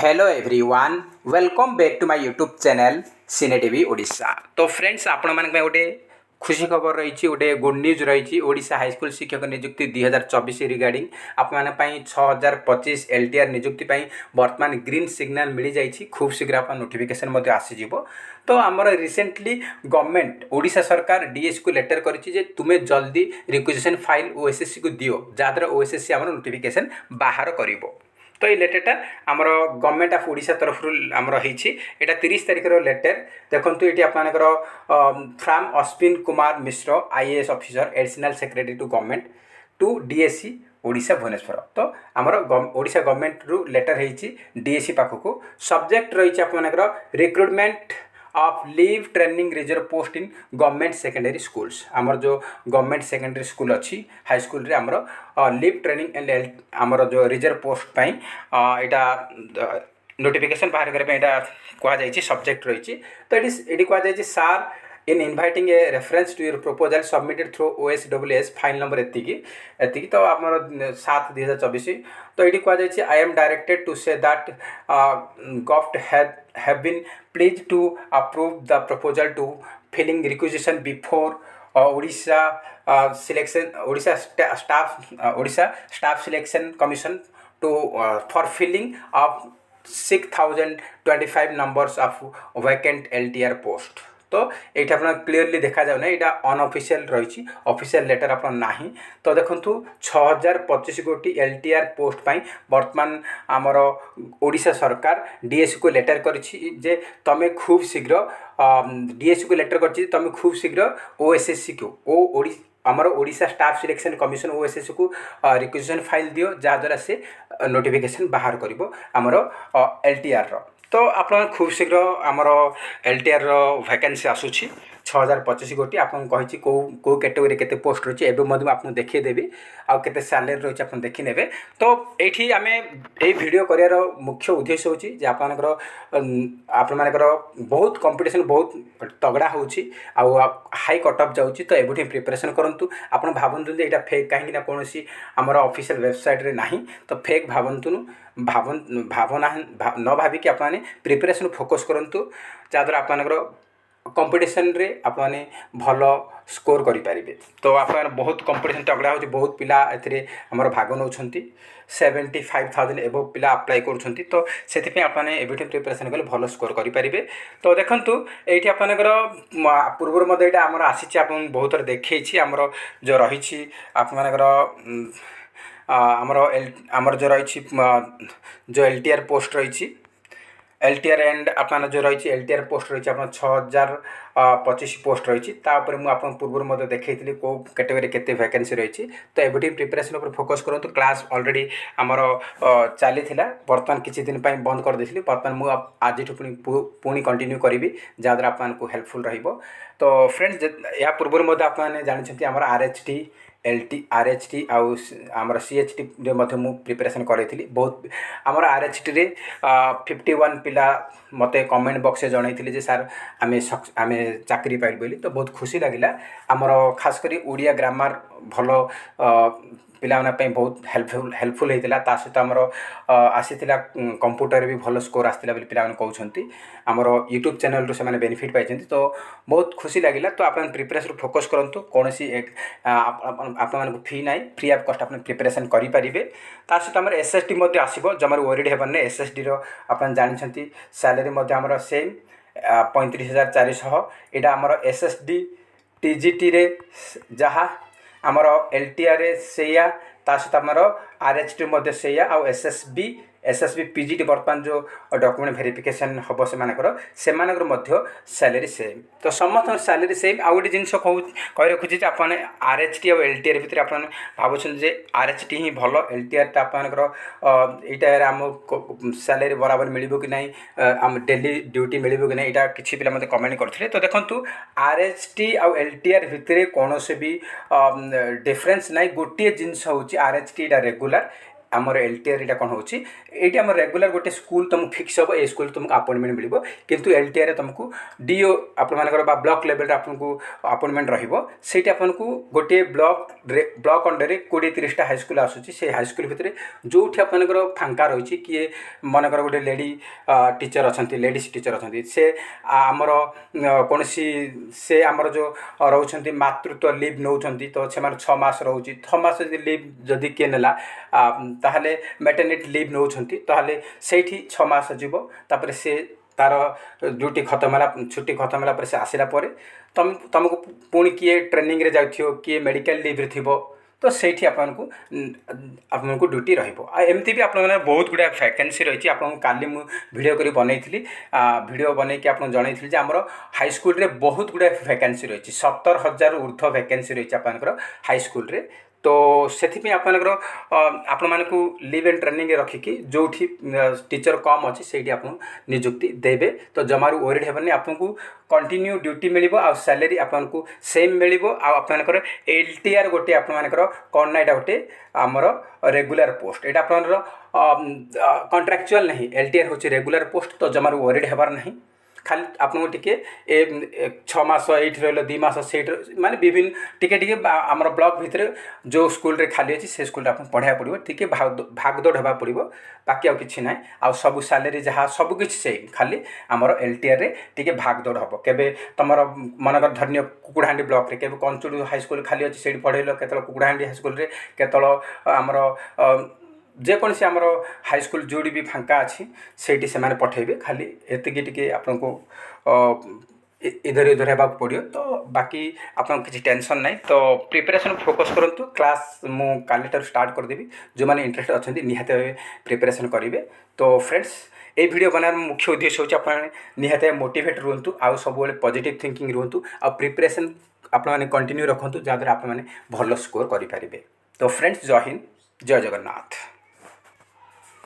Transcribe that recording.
Hello everyone welcome back to my YouTube channel cine TV Odisha. तो friends आपण मान गोटे खुशी खबर रही गोटे गुड न्यूज रही ओडिशा हाईस्कूल शिक्षक नियुक्ति 2024 रिगार्डिंग आपण 6025 एलटीआर नियुक्ति वर्तमान ग्रीन सिग्नल मिल जाइए। खूब शीघ्र आप नोटिफिकेशन आसीज। तो आमर रिसेंटली गवर्नमेंट ओडिशा सरकार डीएस को लेटर करिछि तुम्हें जल्दी रिक्वेजिशन फाइल ओएसएससी को दियो जहाँद्वारा ओएसएससी आम नोटिफिकेशन बाहर करिवो। तो ये लेटरटा आमर गवर्नमेंट ऑफ ओडिशा तरफ आमर होता 30 तारिख लेटर देखो ये आपर from Ashwin Kumar Mishra IAS officer additional secretary to government to DSC Odisha Bhubaneswar. तो आमर ओडिशा गवर्नमेंट रु लेटर होती डीएससी पाखक सब्जेक्ट रही आपर recruitment of leave training reserve post in government secondary schools. आमर जो गवर्नमेंट सेकेंडरी स्कूल अच्छी हाई स्कूल रे आमर लीव ट्रेनिंग एंड आमर जो रिजर्व पोस्ट पाई यहाँ नोटिफिकेशन बाहर करने कहुई सब्जेक्ट रही। तो ये कहुई sir in inviting a reference to your proposal submitted through OSWS file number एति तो आम 7/2024। तो ये कहुई I am directed to say that government have been pleased to approve the proposal to filling requisition before Odisha staff selection commission to for filling of 6025 numbers of vacant LTR post। तो ये clearly देखा जाऊना यहाँ unofficial रही official letter आप ना। तो देखु 6025 गोटी एलटीआर पोस्ट पाई वर्तमान आमर ओडिशा सरकार डीएससी को लेटर करे तमें खूब शीघ्र डीएससी को लेटर कर तमें खूब शीघ्र ओएसएससी को आमर Odisha staff selection commission OSSC को रिक्वेजिशन फाइल दियो जहाँद्वारा से नोटिफिकेशन बाहर कर आमर एलटीआर। तो आप खूब शीघ्र आमर एलटीआर वैकेंसी आसूची 6025 गोटी आपन कही कौ कैटेगरी केते पोस्ट रही एवं आपको देखीदेवी आउ केते सैलरी रही आप देखने। तो ये आम ये वीडियो करार मुख्य उद्देश्य होकर आपर बहुत कंपटीशन बहुत तगड़ा हो हाई कटअप जाऊँगी। तो एवं प्रिपरेशन करूँ आप भावतु यहाँ फेक कहीं कौन आमर ऑफिशियल वेबसाइट रे ना। तो फेक भावतु भावना न भाविकी आप प्रिपरेशन फोकस करूँ जहाँद्वारा आप कंपटीशन रे आपने भल स्कोर करें। तो आप बहुत कंपटीशन तगड़ा हो बहुत पिला एमर भाग नौ 75,000 एबव पिला अप्लाई करुँच। तो से आपने एवं प्रिपरेशन कले भल स्कोर करेंगे। तो देखूँ ये आपंकर पूर्व यहाँ आमर आसी आप बहुत थर देखी आमर जो रही आपर आमर जो रही जो एलटीआर पोस्ट रही एलटीआर एंड आपन जो रही एलटीआर पोस्ट रही आप 6025 पोस्ट रही मुझे पूर्व देखी कौ कैटेगरी केते वैकेंसी रही। तो एवं प्रिपरेशन पर फोकस करूँ। क्लास ऑलरेडी आमर चली बर्तमान किसी दिन बंद कर देती बर्तमान मुझे आज पुणी कंटिन्यू करी जहाँद्वारा आपको हेल्पफुल रहिबो। तो फ्रेंड्स या पूर्व आपने जानते आमर RHT RHT आमर CHT प्रिपरेशन करी बहुत आमर RHT रे 51 पिला मते कमेंट बॉक्स जनई सार आमे चाकरी पाइल बोली। तो बहुत खुशी लगिला आमर खास करी ओडिया ग्रामर भल पिला बहुत हेल्पफुल होता। सहित आमर आसीला कंप्यूटर भी भल स्कोर आसाला पिला कहते आमर यूट्यूब चैनल रू से बेनिफिट पाई। तो बहुत खुशी लगिला। तो आप प्रिपरेशन फोकस करूँ कौन आप फी ना फ्री ऑफ कॉस्ट आप प्रिपरेशन करेंगे। सहित आम SSD आसो जमार वरीड हेबार SSD आप जानते सैलरी आमर सेम 35,400 यहाँ आमर SSD TGT रे जहाँ आमर LTR से सहित आमर RHT से आउ SSB PGT बर्तमान जो डॉक्यूमेंट वेरिफिकेशन हम से सैलरी सेम। तो समस्त सैलरी सेम। आउ गोटे जिन कही रखुच्छी आप RHT और LTR भितर आप भावुँ RHT ही भल LTR तो आपंकर आम सैलरी बराबर मिल कि ना आम डेली ड्यूटी मिल कि ना यहाँ किसी पिला मत कमेंट करते। तो देखो RHT और LTR भितर कौन भी डिफरेन्स ना गोटे जिनस हूँ RHT रेगुलर आमर एलटीआर यहाँ कौन हो ये आम रेगुलर गोटे स्कूल तुमको फिक्स हम ए स्कूल तुमको अपॉइंटमेंट मिल किंतु एलटीआर तुमको डीओ आपर ब्लॉक लेवल आपको अपॉइंटमेंट रही आपको गोटे ब्लॉक अंडर 20-30टा हाईस्कल आसूँ से हाईस्कल भितर जो आपर फांका रही किए मनकर गोटे लेडी टीचर अच्छा लेडीज टीचर अच्छा से आमर कौन से आमर जो रोच मातृत्व लिव नौ तो से 6 मास रोचे 6 मास लिव जदि किए नेला ताहले मैटरनिटी लिव नौ ताहले से 6 मास जीव तापर से तार ड्यूटी खत्म है छुट्टी खत्म है से आसला तुमको पुणी किए ट्रेनिंग रे जाओ किए मेडिकल लिव रे थी तो से आपको ड्यूटी रमती भी आप बहुत गुड़ा वैकेंसी रही आपको काली वीडियो कर बनई वीडियो बनई कि आपको जनई आमर हाईस्कल रे बहुत गुड़ा वैकेंसी रही 70,000 ऊर्ध्व वैकेंसी रही आपर हाईस्कल रे तो से आपण मानक लिव एंड ट्रेनिंग रखिकी जो टीचर कम अच्छी से आप निजुक्ति देवे तो जमारू ओरिड हेबनी आपको कंटिन्यू ड्यूटी मिल सैलरी आपको सेम मिल आपर एलटीआर गोटे आपर कौन ना यहाँ गोटे आमर रेगुलर पोस्ट यहाँ आप कंट्राक्चुअल नहीं एलटीआर हूँ रेगुलर पोस्ट तो जमारू ओरिड हेबार नहीं खाली आपको टिके 6 मास ये रहा 2 मास से माने विभिन्न टिके आमर ब्लॉक भितर जो स्कूल रे खाली अच्छी से स्कूल आपको पढ़ाया पड़ो टिके भागदौड़ होगा पड़ो बाकी आउ कि ना आउ सब सैलरी जहाँ सबकि से खाली आमर एलटीआर रे टिके भागदौड़ हम केबे तुमर मनकर धन्य कुकुड़ाहांडी ब्लॉक रे केबे कंचुड़ी हाईस्कल खाली अच्छी से पढ़ेल केतल कुकुड़ाहांडी हाईस्कल रे केतल आमर जेकोसी आमर हाईस्कल जोड़ी भी फांका अच्छी से पठेबे खाली एति आपको इधर उधर होगा पड़ो तो बाकी आपको किसी टेंशन नहीं तो प्रिपरेशन फोकस करूँ क्लास मु काली स्टार्ट करदेवी जो मैंने इंटरेस्ट अच्छा निहाती भाव प्रिपरेशन करेंगे तो फ्रेंड्स ये वीडियो बनार मुख्य उद्देश्य होची आप निहाती मोटिवेट रुहतु आउ सब पॉजिटिव थिंकिंग रुहतु आ प्रिपरेशन आप कंटिन्यू रखु जहाँद्वारा आप भल स्कोर करेंगे तो फ्रेंड्स जय हिंद जय जगन्नाथ।